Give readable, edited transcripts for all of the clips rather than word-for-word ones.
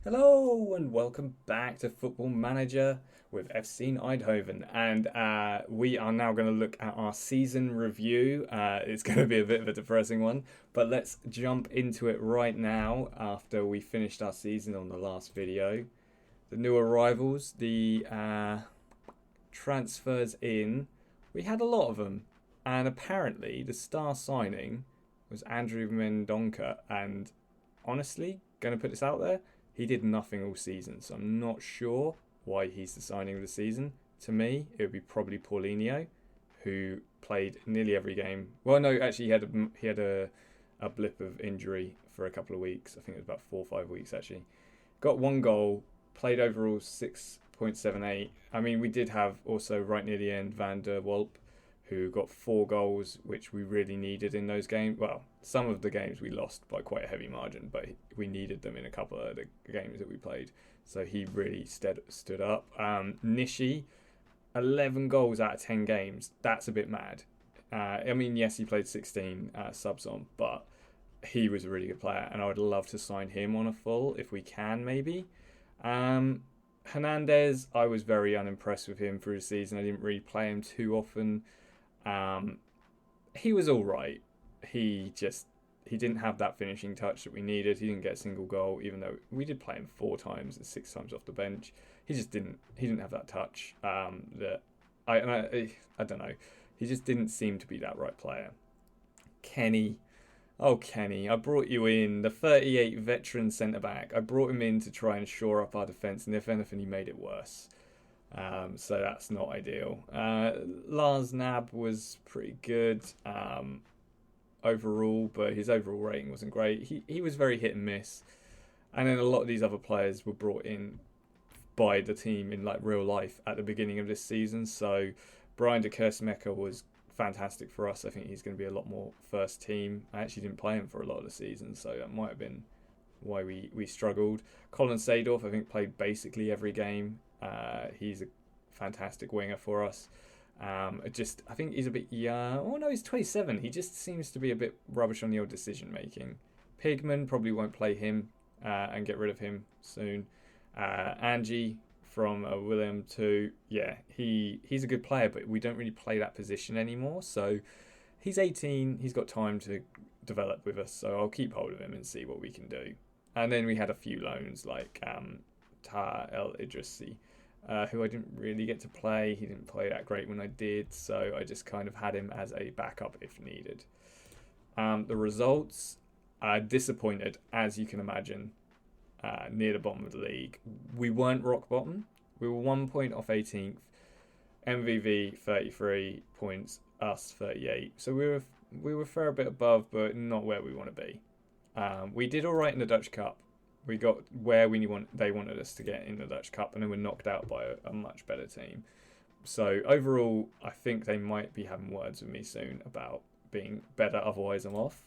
Hello and welcome back to Football Manager with FC Eindhoven, and we are now going to look at our season review. It's going to be a bit of a depressing one, but let's jump into it right now after we finished our season on the last video. The new arrivals, the transfers in, we had a lot of them, and apparently the star signing was Andrew Mendonca, and honestly, going to put this out there, he did nothing all season, so I'm not sure why he's the signing of the season. To me, it would be probably Paulinho, who played nearly every game. Well, no, actually, he had a blip of injury for a couple of weeks. I think it was about 4 or 5 weeks, actually. Got one goal, played overall 6.78. I mean, we did have also right near the end Van der Walp, who got 4 goals, which we really needed in those games. Well, some of the games we lost by quite a heavy margin, but we needed them in a couple of the games that we played. So he really stood up. Nishi, 11 goals out of 10 games. That's a bit mad. I mean, yes, he played 16 subs on, but he was a really good player, and I would love to sign him on a full if we can, maybe. Hernandez, I was very unimpressed with him through the season. I didn't really play him too often. He was all right. He didn't have that finishing touch that we needed. He didn't get a single goal, even though we did play him 4 times and 6 times off the bench. He didn't have that touch. That I don't know. He just didn't seem to be that right player. Kenny, I brought you in, the 38 veteran centre back. I brought him in to try and shore up our defence, and if anything, he made it worse. So that's not ideal. Lars Nab was pretty good overall, but his overall rating wasn't great. He was very hit and miss. And then a lot of these other players were brought in by the team in like real life at the beginning of this season. So Brian de Kersmaker was fantastic for us. I think he's going to be a lot more first team. I actually didn't play him for a lot of the season, so that might have been why we struggled. Colin Seedorf, I think, played basically every game. He's a fantastic winger for us. I think he's a bit young. Oh no, he's 27. He just seems to be a bit rubbish on the old decision making. Pigman, probably won't play him and get rid of him soon. Angie from William too. Yeah, he's a good player, but we don't really play that position anymore. So he's 18. He's got time to develop with us. So I'll keep hold of him and see what we can do. And then we had a few loans like Taha El Idrissi, who I didn't really get to play. He didn't play that great when I did, so I just kind of had him as a backup if needed. The results are disappointed, as you can imagine, near the bottom of the league. We weren't rock bottom. We were 1 point off 18th. MVV 33 points, us 38. So we were a fair bit above, but not where we want to be. We did all right in the Dutch Cup. We got where they wanted us to get in the Dutch Cup, and then we're knocked out by a much better team. So overall, I think they might be having words with me soon about being better. Otherwise, I'm off.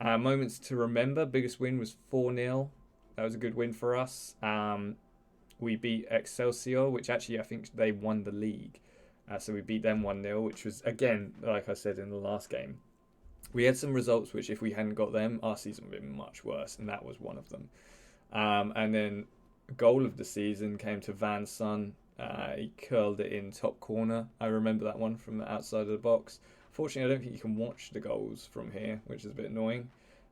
Moments to remember. Biggest win was 4-0. That was a good win for us. We beat Excelsior, which actually I think they won the league. So we beat them 1-0, which was, again, like I said in the last game, we had some results which, if we hadn't got them, our season would have been much worse, and that was one of them. And then goal of the season came to Van Son. He curled it in top corner. I remember that one from the outside of the box. Fortunately, I don't think you can watch the goals from here, which is a bit annoying.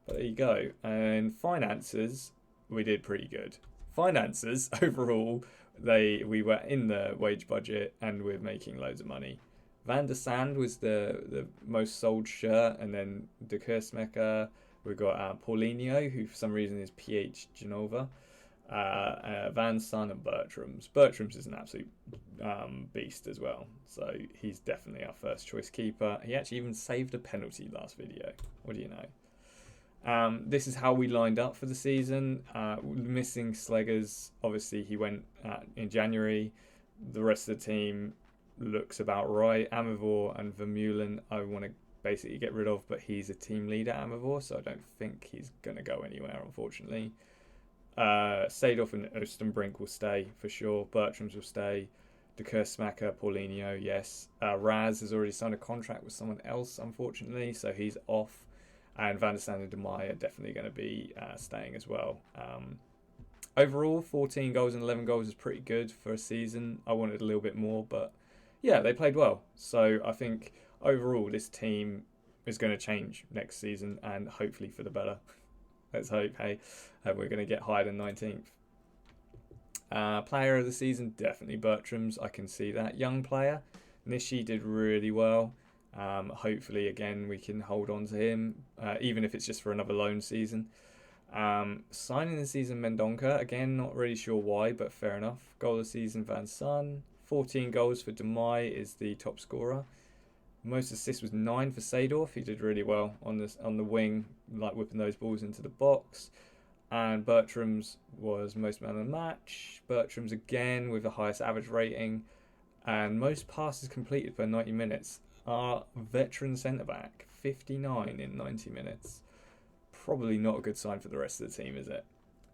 But there you go. And finances, we did pretty good. Finances, overall, we were in the wage budget and we're making loads of money. Van der Sand was the most sold shirt, and then de Kersmaker. We've got Paulinho, who for some reason is PH Genova. Van Son and Bertrams. Bertrams is an absolute beast as well. So he's definitely our first choice keeper. He actually even saved a penalty last video. What do you know? This is how we lined up for the season. Missing Sleggers. Obviously, he went in January. The rest of the team looks about right. Amivor and Vermeulen I want to basically get rid of, but he's a team leader, Amivor, so I don't think he's going to go anywhere, unfortunately. Seedorf and Oostenbrink will stay for sure. Bertrams will stay. De Kersmaker, Paulinho, yes. Raz has already signed a contract with someone else, unfortunately, so he's off. And Van der Sande and De Meyer are definitely going to be staying as well. Overall, 14 goals and 11 goals is pretty good for a season. I wanted a little bit more, but yeah, they played well. So I think overall this team is going to change next season and hopefully for the better. Let's hope, hey, we're going to get higher than 19th. Player of the season, definitely Bertram's. I can see that. Young player, Nishi did really well. Hopefully, again, we can hold on to him, even if it's just for another loan season. Signing the season, Mendonca. Again, not really sure why, but fair enough. Goal of the season, Van Son. 14 goals for Demai is the top scorer. Most assists was 9 for Seedorf. He did really well on the wing, like whipping those balls into the box. And Bertram's was most man of the match. Bertram's again with the highest average rating. And most passes completed per 90 minutes. Our veteran centre-back, 59 in 90 minutes. Probably not a good sign for the rest of the team, is it?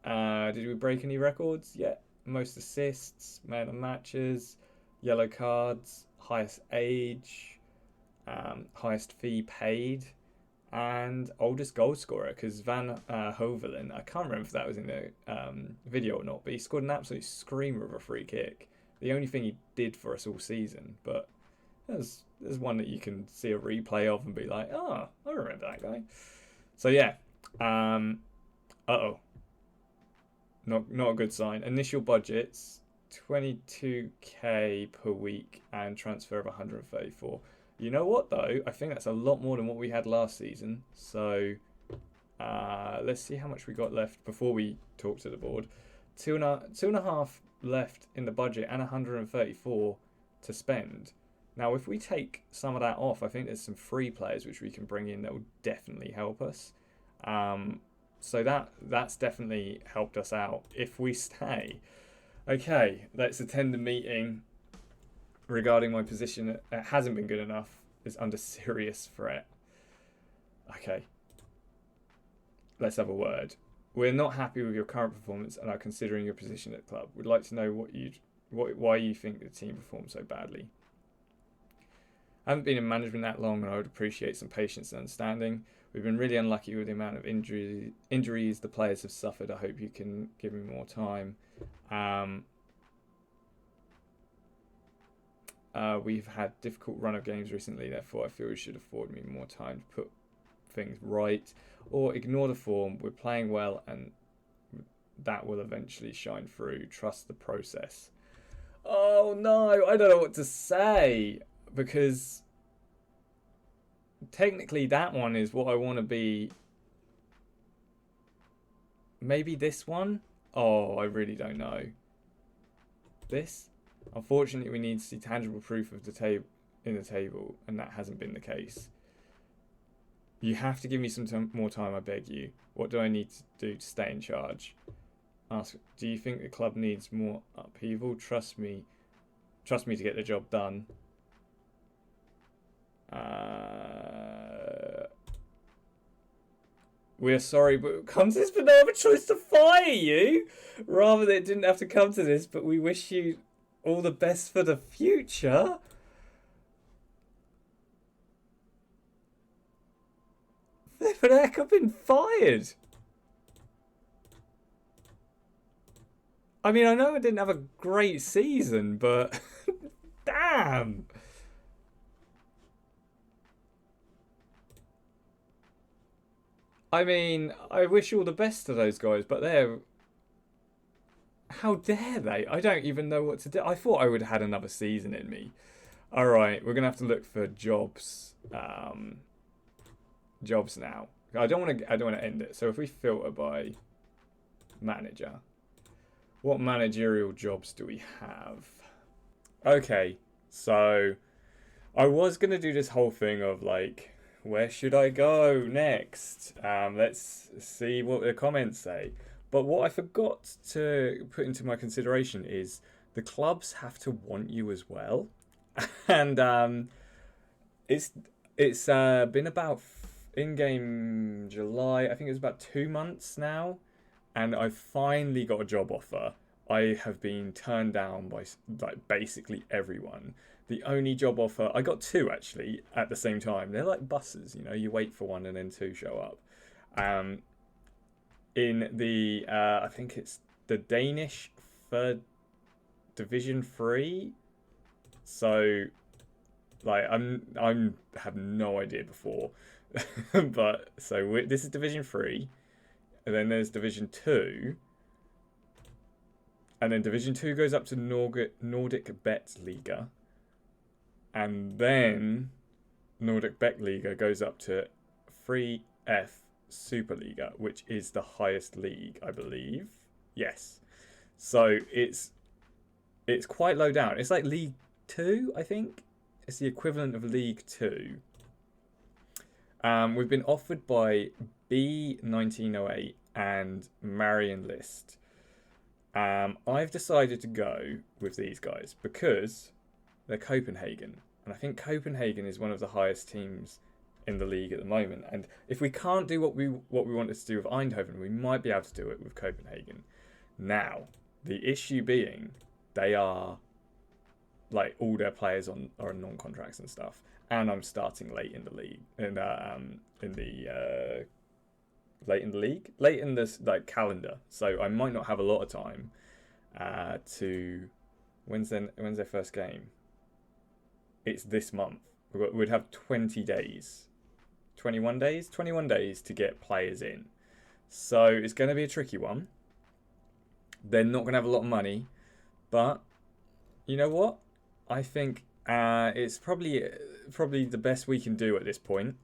Did we break any records? Yeah. Most assists, man of matches, yellow cards, highest age, highest fee paid, and oldest goal scorer, because Van Hovelen, I can't remember if that was in the video or not, but he scored an absolute screamer of a free kick. The only thing he did for us all season, but there's one that you can see a replay of and be like, oh, I remember that guy. So yeah, not a good sign. Initial budgets, 22k per week and transfer of 134. You know what though? I think that's a lot more than what we had last season. So let's see how much we got left before we talk to the board. Two and a half left in the budget and 134 to spend. Now, if we take some of that off, I think there's some free players which we can bring in that will definitely help us. So that's definitely helped us out if we stay. Okay, let's attend the meeting regarding my position. It hasn't been good enough. It's under serious threat. Okay, let's have a word. We're not happy with your current performance and are considering your position at the club. We'd like to know why you think the team performed so badly. I haven't been in management that long and I would appreciate some patience and understanding. We've been really unlucky with the amount of injuries the players have suffered. I hope you can give me more time. We've had difficult run of games recently, therefore I feel you should afford me more time to put things right or ignore the form. We're playing well and that will eventually shine through. Trust the process. Oh no, I don't know what to say, because technically that one is what I want to be. Maybe this one? Oh, I really don't know. This? Unfortunately, we need to see tangible proof of the table, and that hasn't been the case. You have to give me some more time, I beg you. What do I need to do to stay in charge? Ask, do you think the club needs more upheaval? Trust me to get the job done. We're sorry, but it comes to this, but no other choice to fire you. Rather than it didn't have to come to this, but we wish you all the best for the future. For the heck, I've been fired. I mean, I know I didn't have a great season, but damn. I mean, I wish all the best to those guys, but they're... How dare they? I don't even know what to do. I thought I would have had another season in me. Alright, we're going to have to look for jobs. Jobs now. I don't want to end it. So if we filter by manager, what managerial jobs do we have? Okay, so I was going to do this whole thing of like, where should I go next? Let's see what the comments say. But what I forgot to put into my consideration is the clubs have to want you as well. And it's been about in-game July. I think it was about 2 months now. And I finally got a job offer. I have been turned down by like basically everyone. The only job offer, I got 2 actually at the same time. They're like buses, you know, you wait for one and then 2 show up. In the, I think it's the Danish third Division 3. So, like, I'm have no idea before, but so this is Division 3, and then there's Division 2, and then Division 2 goes up to Nordic Bet Liga, and then Nordic Bet Liga goes up to 3F Superliga, which is the highest league, I believe. Yes. So it's quite low down. It's like League 2, I think. It's the equivalent of League 2. We've been offered by B1908 and Marion List. I've decided to go with these guys because they're Copenhagen. And I think Copenhagen is one of the highest teams in the league at the moment. And if we can't do what we wanted to do with Eindhoven, we might be able to do it with Copenhagen. Now, the issue being they are like all their players are on non-contracts and stuff, and I'm starting late in the league, late in this like calendar, so I might not have a lot of time to. When's their first game? It's this month. We'd have 21 days to get players in, so it's going to be a tricky one. They're not going to have a lot of money, but you know what? I think it's probably the best we can do at this point.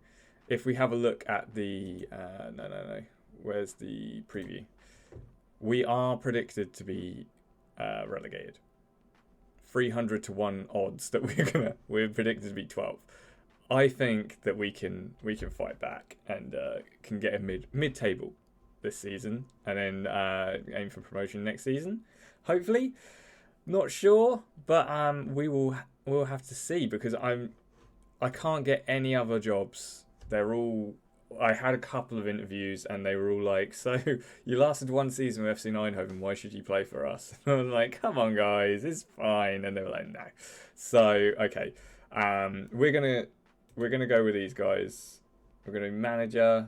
If we have a look at the where's the preview? We are predicted to be relegated. 300-1 odds that we're predicted to be 12th. I think that we can fight back and can get a mid-table this season, and then aim for promotion next season, hopefully. Not sure, but we'll have to see, because I can't get any other jobs. I had a couple of interviews and they were all like, so you lasted one season with FC Eindhoven, why should you play for us? And I was like, come on guys, it's fine. And they were like, no. So okay, we're gonna go with these guys. We're gonna manager.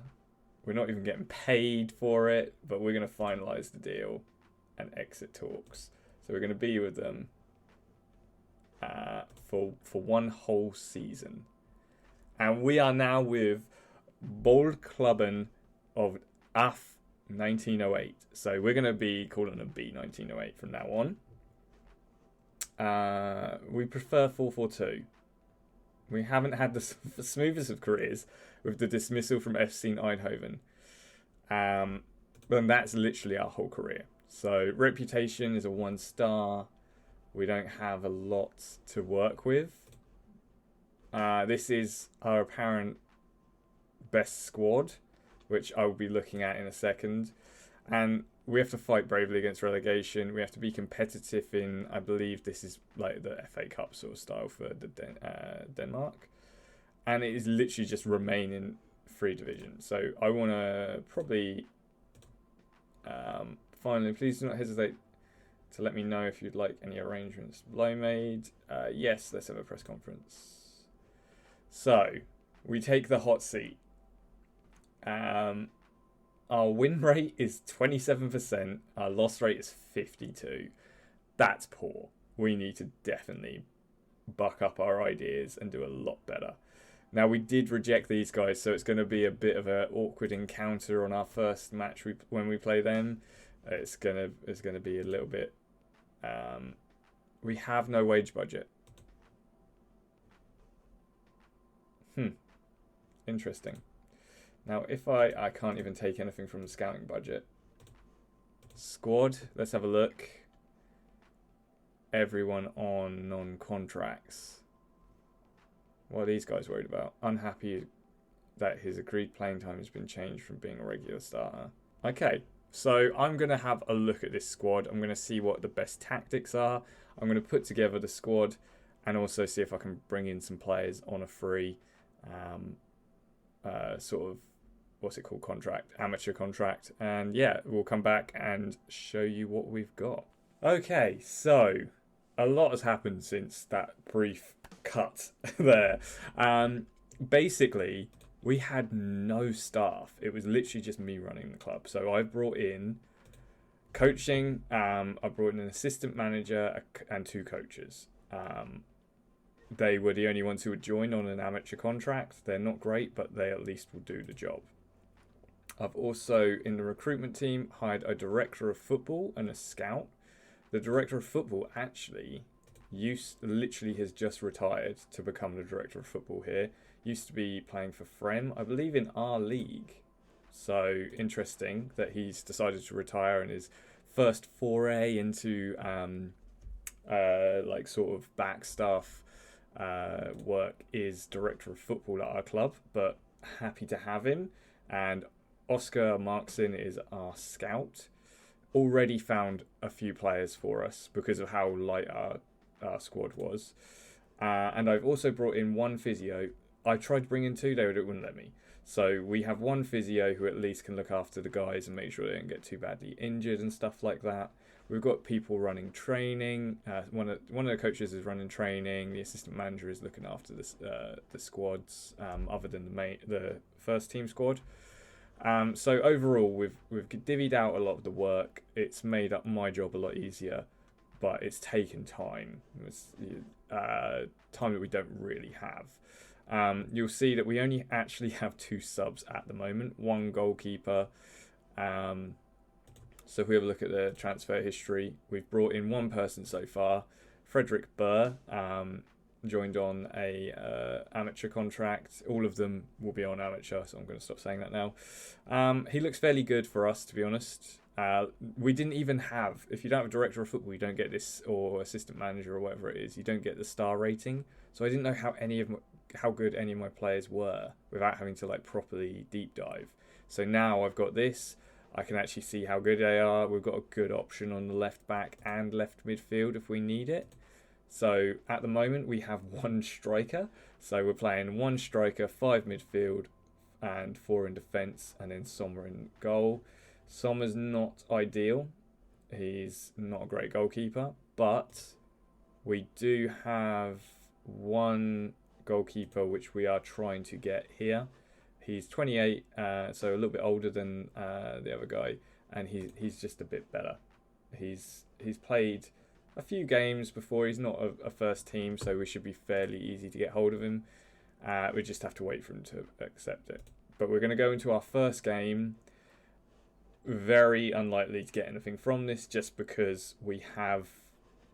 We're not even getting paid for it, but we're gonna finalize the deal and exit talks. So we're gonna be with them for one whole season, and we are now with Boldklubben AF 1908. So we're going to be calling them B1908 from now on. We prefer 4-4-2. We haven't had the smoothest of careers with the dismissal from FC Eindhoven. And that's literally our whole career. So reputation is a 1-star. We don't have a lot to work with. This is our apparent best squad, which I will be looking at in a second, and we have to fight bravely against relegation. We have to be competitive in, I believe this is like the FA Cup sort of style for the Denmark, and it is literally just remain in 3 divisions. So I want to probably finally, please do not hesitate to let me know if you'd like any arrangements below made. Yes, let's have a press conference. So we take the hot seat. Our win rate is 27%. Our loss rate is 52%. That's poor. We need to definitely buck up our ideas and do a lot better. Now, we did reject these guys, so it's going to be a bit of an awkward encounter on our first match when we play them. It's going to be a little bit. We have no wage budget. Interesting. Now, if I can't even take anything from the scouting budget. Squad, let's have a look. Everyone on non-contracts. What are these guys worried about? Unhappy that his agreed playing time has been changed from being a regular starter. Okay, so I'm going to have a look at this squad. I'm going to see what the best tactics are. I'm going to put together the squad and also see if I can bring in some players on a free sort of, what's it called, contract, amateur contract. And yeah, we'll come back and show you what we've got. Okay, so a lot has happened since that brief cut there. Basically, we had no staff. It was literally just me running the club. So I brought in Coaching, I brought in an assistant manager and 2 coaches. They were the only ones who would join on an amateur contract. They're not great, but they at least will do the job. I've also, in the recruitment team, hired a director of football and a scout. The director of football actually literally has just retired to become the director of football here. Used to be playing for Frem, I believe in our league. So interesting that he's decided to retire, and his first foray into like sort of back staff work is director of football at our club, but happy to have him. And Oscar Markson is our scout. Already found a few players for us because of how light our squad was. And I've also brought in 1 physio. I tried to bring in 2, they wouldn't let me. So we have 1 physio who at least can look after the guys and make sure they don't get too badly injured and stuff like that. We've got people running training. One of the coaches is running training. The assistant manager is looking after the squads, other than the first team squad. So overall, we've divvied out a lot of the work. It's made up my job a lot easier, but it's taken time. It's time that we don't really have. You'll see that we only actually have 2 subs at the moment, 1 goalkeeper. So if we have a look at the transfer history, we've brought in 1 person so far, Frederick Burr, joined on a amateur contract. All of them will be on amateur, so I'm going to stop saying that now. He looks fairly good for us, to be honest. We didn't even have, if you don't have a director of football, you don't get this, or assistant manager or whatever it is, you don't get the star rating. So I didn't know how good any of my players were without having to like properly deep dive. So now I've got this, I can actually see how good they are. We've got a good option on the left back and left midfield if we need it. So at the moment we have 1 striker. So we're playing 1 striker, 5 midfield and 4 in defence, and then Sommer in goal. Sommer's not ideal. He's not a great goalkeeper, but we do have 1 goalkeeper which we are trying to get here. He's 28, so a little bit older than the other guy, and he's just a bit better. He's played a few games before. He's not a first team, so we should be fairly easy to get hold of him. We just have to wait for him to accept it. But we're going to go into our first game. Very unlikely to get anything from this, just because we have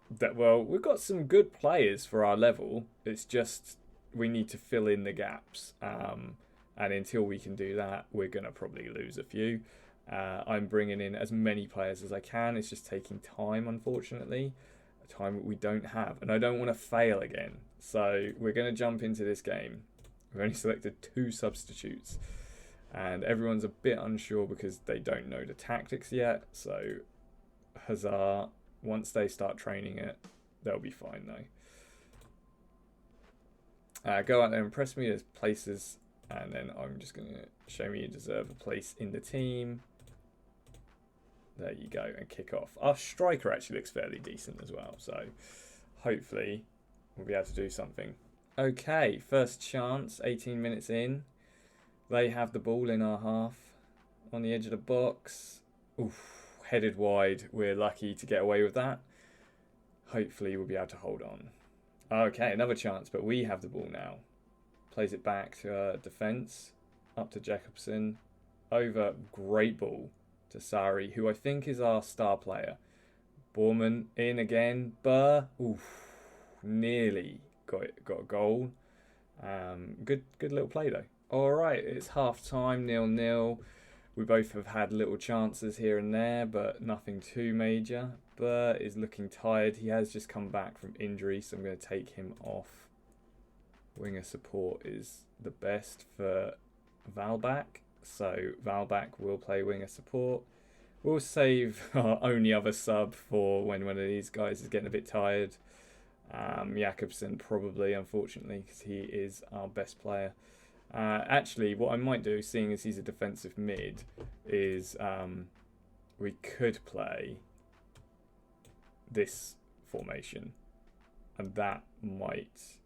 that. Well, we've got some good players for our level. It's just we need to fill in the gaps. And until we can do that, we're going to probably lose a few. I'm bringing in as many players as I can. It's just taking time, unfortunately. A time that we don't have. And I don't want to fail again. So we're going to jump into this game. We've only selected 2 substitutes. And everyone's a bit unsure because they don't know the tactics yet. So huzzah. Once they start training it, they'll be fine though. Go out there and impress me. There's places. And then I'm just going to show me you deserve a place in the team. There you go, and kick off. Our striker actually looks fairly decent as well, so hopefully we'll be able to do something. Okay, first chance, 18 minutes in. They have the ball in our half, on the edge of the box. Oof, headed wide. We're lucky to get away with that. Hopefully we'll be able to hold on. Okay, another chance, but we have the ball now. Plays it back to defence, up to Jacobson, over, great ball to Sari, who I think is our star player. Borman in again, Burr, oof, nearly got a goal. Good little play though. All right, it's half time, 0-0. We both have had little chances here and there, but nothing too major. Burr is looking tired. He has just come back from injury, so I'm going to take him off. Winger support is the best for Valbak, so Valbak will play winger support. We'll save our only other sub for when one of these guys is getting a bit tired. Jakobsen probably, unfortunately, because he is our best player. Actually, what I might do, seeing as he's a defensive mid, is we could play this formation, and that might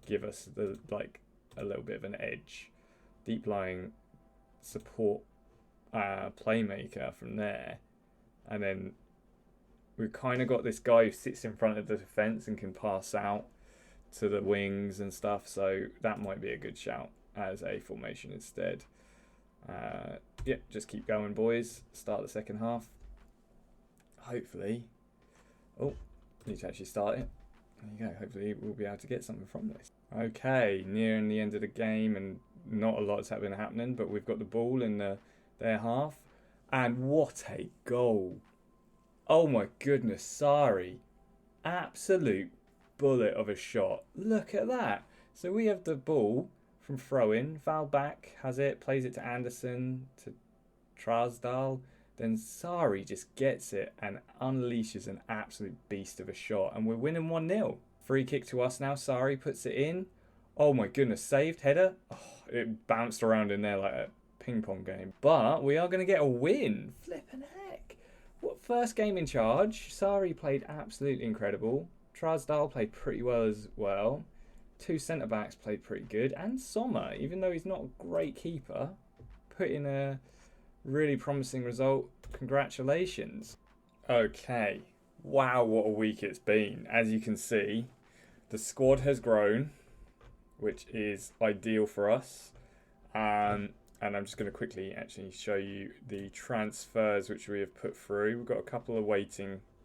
give us a little bit of an edge. Deep lying support playmaker from there. And then we've kind of got this guy who sits in front of the defence and can pass out to the wings and stuff. So that might be a good shout as a formation instead. Yeah, just keep going, boys. Start the second half. Hopefully. Oh, need to actually start it. There you go. Hopefully we'll be able to get something from this. Okay, nearing the end of the game, and not a lot's happening, but we've got the ball in their half. And what a goal. Oh my goodness, sorry. Absolute bullet of a shot. Look at that. So we have the ball from throw-in. Val back has it, plays it to Anderson, to Trasdal. Then Sari just gets it and unleashes an absolute beast of a shot. And we're winning 1-0. Free kick to us now. Sari puts it in. Oh my goodness, saved header. Oh, it bounced around in there like a ping pong game. But we are going to get a win. Flippin' heck. What first game in charge? Sari played absolutely incredible. Trasdal played pretty well as well. 2 centre-backs played pretty good. And Sommer, even though he's not a great keeper, put in a really promising result. Congratulations. Okay. Wow, what a week it's been. As you can see, the squad has grown, which is ideal for us. And I'm just going to quickly actually show you the transfers which we have put through. We've got a couple of we're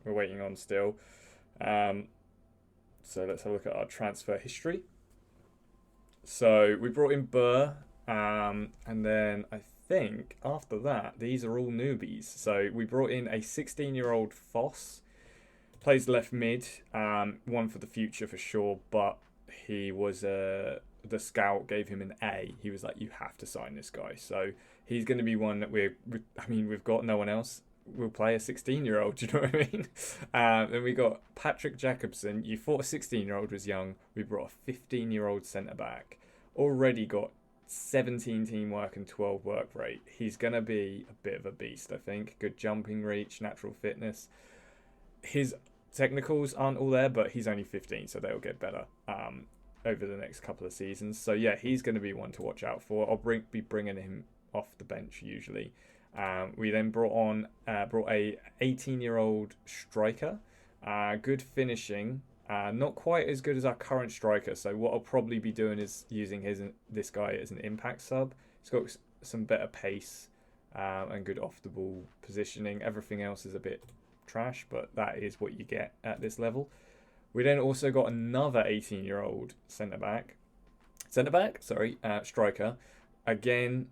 waiting on still. So let's have a look at our transfer history. So we brought in Burr, and then I think after that, these are all newbies. So we brought in a 16-year-old Foss, plays left mid, one for the future for sure, but he was the scout gave him an A. He was like, you have to sign this guy. So he's going to be one that we've got no one else. We'll play a 16-year-old, do you know what I mean? Then we got Patrick Jacobson. You thought a 16-year-old was young. We brought a 15-year-old centre-back. Already got 17 teamwork and 12 work rate. He's going to be a bit of a beast, I think. Good jumping reach, natural fitness. His technicals aren't all there, but he's only 15, so they'll get better over the next couple of seasons. So yeah, he's going to be one to watch out for. I'll be bringing him off the bench usually. We then brought a 18-year-old striker, good finishing, not quite as good as our current striker. So what I'll probably be doing is using this guy as an impact sub. He's got some better pace and good off the ball positioning. Everything else is a bit trash, but that is what you get at this level. We then also got another 18-year-old striker. Again,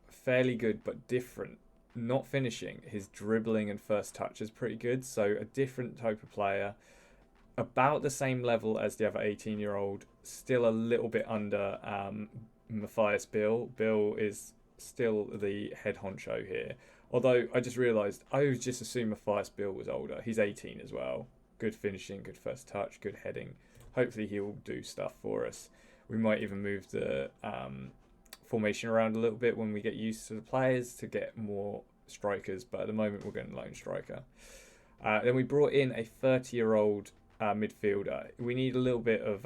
fairly good but different. Not finishing. His dribbling and first touch is pretty good. So a different type of player. About the same level as the other 18-year-old. Still a little bit under Matthias Bill. Bill is still the head honcho here. Although I just realised, I was just assuming Matthias Bill was older. He's 18 as well. Good finishing, good first touch, good heading. Hopefully he'll do stuff for us. We might even move the formation around a little bit when we get used to the players to get more strikers, but at the moment we're going lone striker. Then we brought in a 30-year-old midfielder. We need a little bit of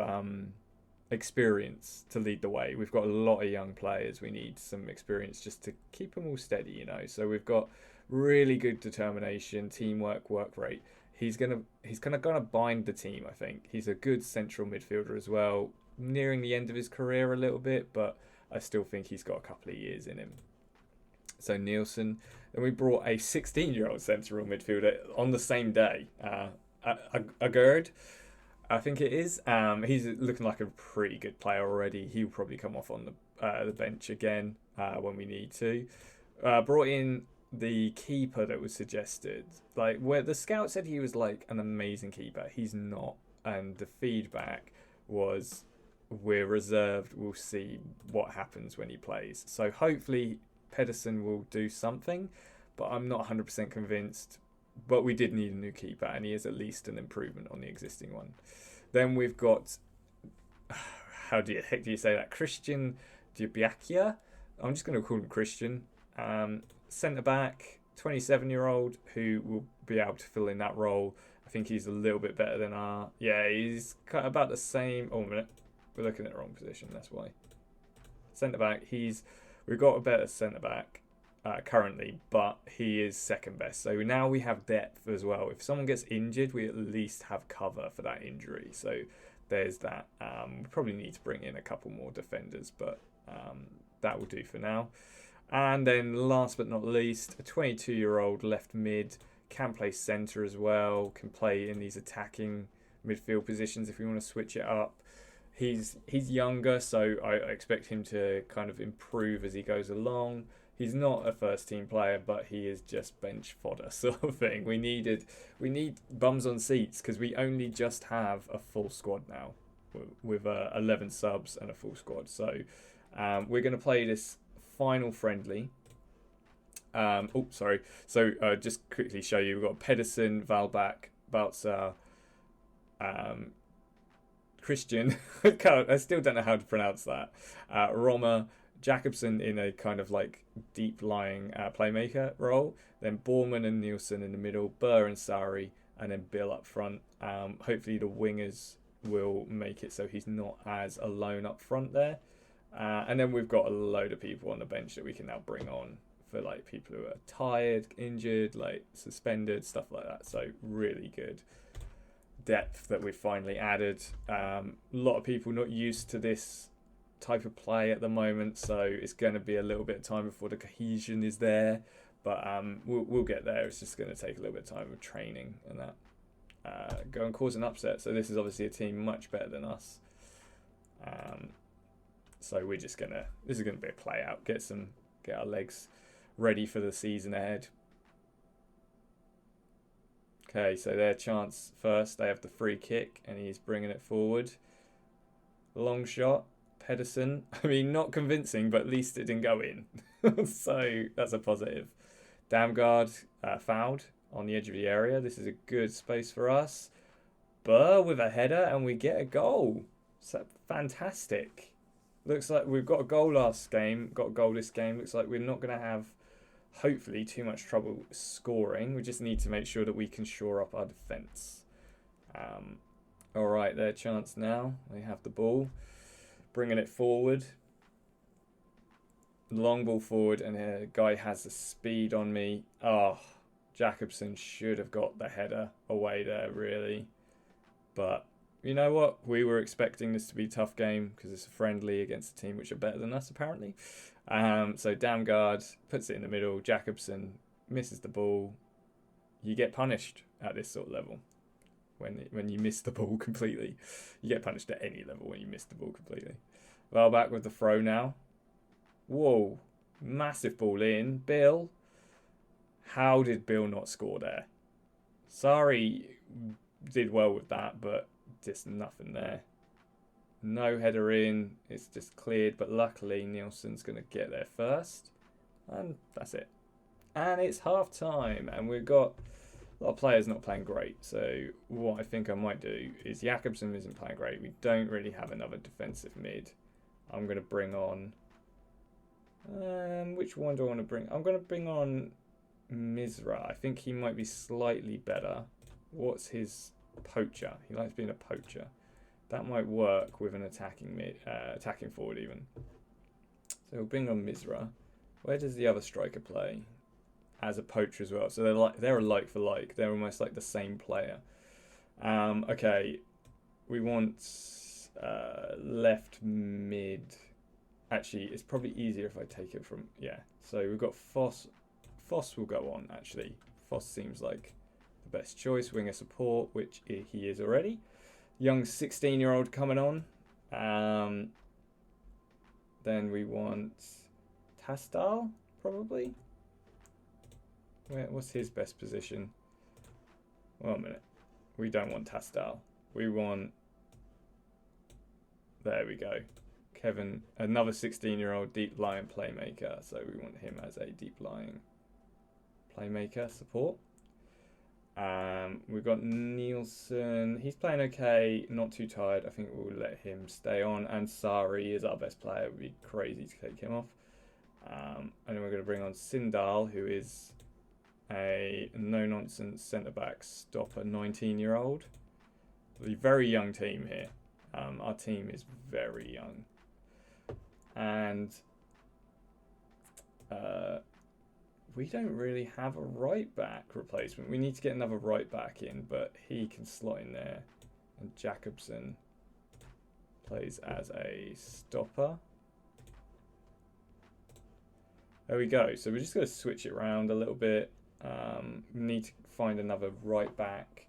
experience to lead the way. We've got a lot of young players. We need some experience just to keep them all steady, you know. So we've got really good determination, teamwork, work rate. He's gonna bind the team, I think. He's a good central midfielder as well. Nearing the end of his career a little bit, but I still think he's got a couple of years in him. So Nielsen. Then we brought a 16-year-old central midfielder on the same day. Agurd, I think it is. He's looking like a pretty good player already. He'll probably come off on the bench again when we need to. Brought in the keeper that was suggested. Like, where the scout said he was like an amazing keeper. He's not. And the feedback was, we're reserved. We'll see what happens when he plays. So hopefully Pedersen will do something, but I'm not 100% convinced. But we did need a new keeper, and he is at least an improvement on the existing one. Then we've got, how the heck do you say that? Christian Diabakia. I'm just going to call him Christian. Centre-back, 27-year-old, who will be able to fill in that role. I think he's a little bit better than he's kind of about the same. Oh, a minute. We're looking at the wrong position, that's why. Centre-back, we've got a better centre-back. currently, but he is second best. So now we have depth as well. If someone gets injured, we at least have cover for that injury. So there's that. We probably need to bring in a couple more defenders, but that will do for now. And then last but not least, a 22-year-old left mid, can play centre as well, can play in these attacking midfield positions if we want to switch it up. He's younger, so I expect him to kind of improve as he goes along. He's not a first team player, but he is just bench fodder sort of thing. We need bums on seats because we only just have a full squad now with 11 subs and a full squad. So we're going to play this final friendly. So just quickly show you, we've got Pedersen, Valbak, Baltzar, Christian. I still don't know how to pronounce that. Roma, Jacobson in a kind of like deep lying playmaker role. Then Borman and Nielsen in the middle, Burr and Sarri, and then Bill up front. Hopefully the wingers will make it so he's not as alone up front there. And then we've got a load of people on the bench that we can now bring on for like people who are tired, injured, like suspended, stuff like that. So really good depth that we've finally added. A lot of people not used to this type of play at the moment, so it's going to be a little bit of time before the cohesion is there, but we'll get there. It's just going to take a little bit of time of training and that. Go and cause an upset. So this is obviously a team much better than us. So this is going to be a play out. Get our legs ready for the season ahead. Okay, so their chance first. They have the free kick, and he's bringing it forward. Long shot, Pedersen. I mean, not convincing, but at least it didn't go in. So that's a positive. Damgaard fouled on the edge of the area. This is a good space for us. Burr with a header, and we get a goal. So fantastic. Looks like we've got a goal last game, got a goal this game. Looks like we're not going to have, hopefully, too much trouble scoring. We just need to make sure that we can shore up our defence. All right, their chance now. They have the ball. Bringing it forward. Long ball forward, and a guy has the speed on me. Oh, Jacobson should have got the header away there, really. But you know what? We were expecting this to be a tough game because it's a friendly against a team which are better than us, apparently. So Damgaard puts it in the middle. Jacobson misses the ball. You get punished at this sort of level when you miss the ball completely. You get punished at any level when you miss the ball completely. Well, back with the throw now. Whoa, massive ball in. Bill. How did Bill not score there? Sarri did well with that, but just nothing there. No header in. It's just cleared, but luckily Nielsen's going to get there first. And that's it. And it's half time, and we've got a lot of players not playing great. So what I think I might do is Jakobsen isn't playing great. We don't really have another defensive mid. I'm going to bring on... which one do I want to bring? I'm going to bring on Misra. I think he might be slightly better. What's his poacher? He likes being a poacher. That might work with an attacking forward even. So we'll bring on Misra. Where does the other striker play? As a poacher as well. So they're a like for like. They're almost like the same player. Okay. We want left mid. Actually, it's probably easier if I take it from... Yeah. So we've got Foss. Foss will go on, actually. Foss seems like the best choice. Winger support, which he is already. Young 16-year-old coming on. Then we want Tastal, probably. What's his best position? Well, a minute. We don't want Tastal. We want... There we go. Kevin, another 16-year-old deep-lying playmaker. So we want him as a deep-lying playmaker support. We've got Nielsen. He's playing okay, not too tired. I think we'll let him stay on. And Sarri is our best player. It would be crazy to take him off. And then we're going to bring on Sindal, who is a no-nonsense centre-back stopper, 19-year-old. A very young team here. Our team is very young. And we don't really have a right back replacement. We need to get another right back in, but he can slot in there. And Jacobson plays as a stopper. There we go. So we're just going to switch it around a little bit. We need to find another right back.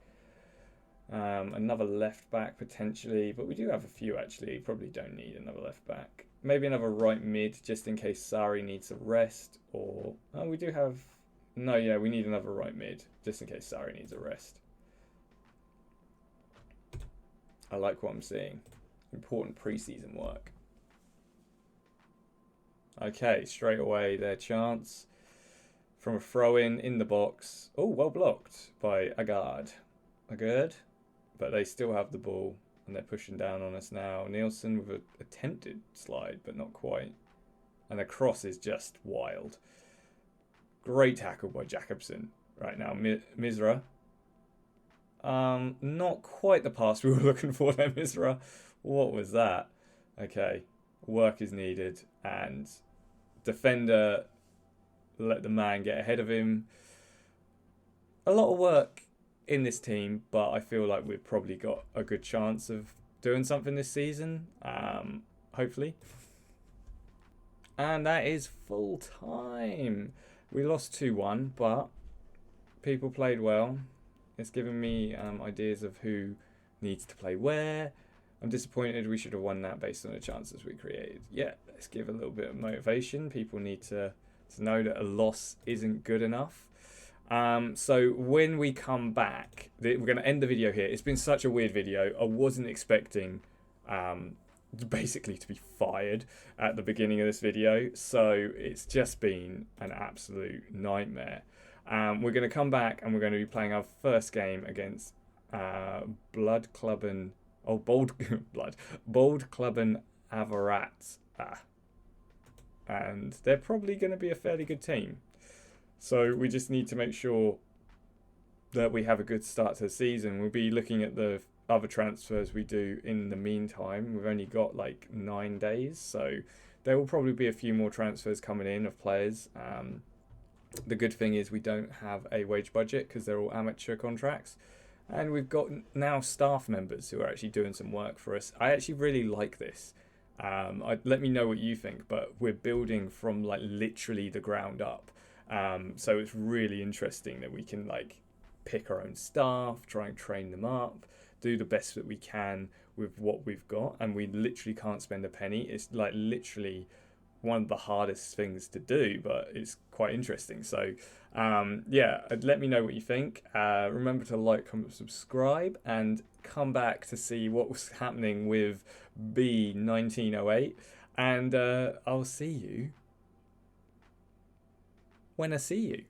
Another left back potentially, but we do have a few actually. Probably don't need another left back. Maybe another right mid just in case Sarri needs a rest, or we do have we need another right mid just in case Sarri needs a rest. I like what I'm seeing. Important pre-season work. Okay, straight away their chance from a throw in the box. Oh, well blocked by Agard. But they still have the ball and they're pushing down on us now. Nielsen with an attempted slide, but not quite. And the cross is just wild. Great tackle by Jacobson right now. Misra. Not quite the pass we were looking for there, Misra. What was that? Okay, work is needed. And defender let the man get ahead of him. A lot of work in this team, but I feel like we've probably got a good chance of doing something this season, hopefully. And that is full time. We lost 2-1, but people played well. It's given me ideas of who needs to play where. I'm disappointed we should have won that based on the chances we created. Yeah, let's give a little bit of motivation. People need to know that a loss isn't good enough. So when we come back, we're going to end the video here. It's been such a weird video. I wasn't expecting basically to be fired at the beginning of this video. So it's just been an absolute nightmare. We're going to come back and we're going to be playing our first game against Boldklubben Avarat. And they're probably going to be a fairly good team. So we just need to make sure that we have a good start to the season. We'll be looking at the other transfers we do in the meantime. We've only got like 9 days, so there will probably be a few more transfers coming in of players. The good thing is we don't have a wage budget because they're all amateur contracts. And we've got now staff members who are actually doing some work for us. I actually really like this. Let me know what you think, but we're building from like literally the ground up. So it's really interesting that we can like pick our own staff, try and train them up, do the best that we can with what we've got, and we literally can't spend a penny. It's like literally one of the hardest things to do, but it's quite interesting. So yeah, let me know what you think. Remember to like, comment, subscribe, and come back to see what was happening with B1908, and I'll see you when I see you.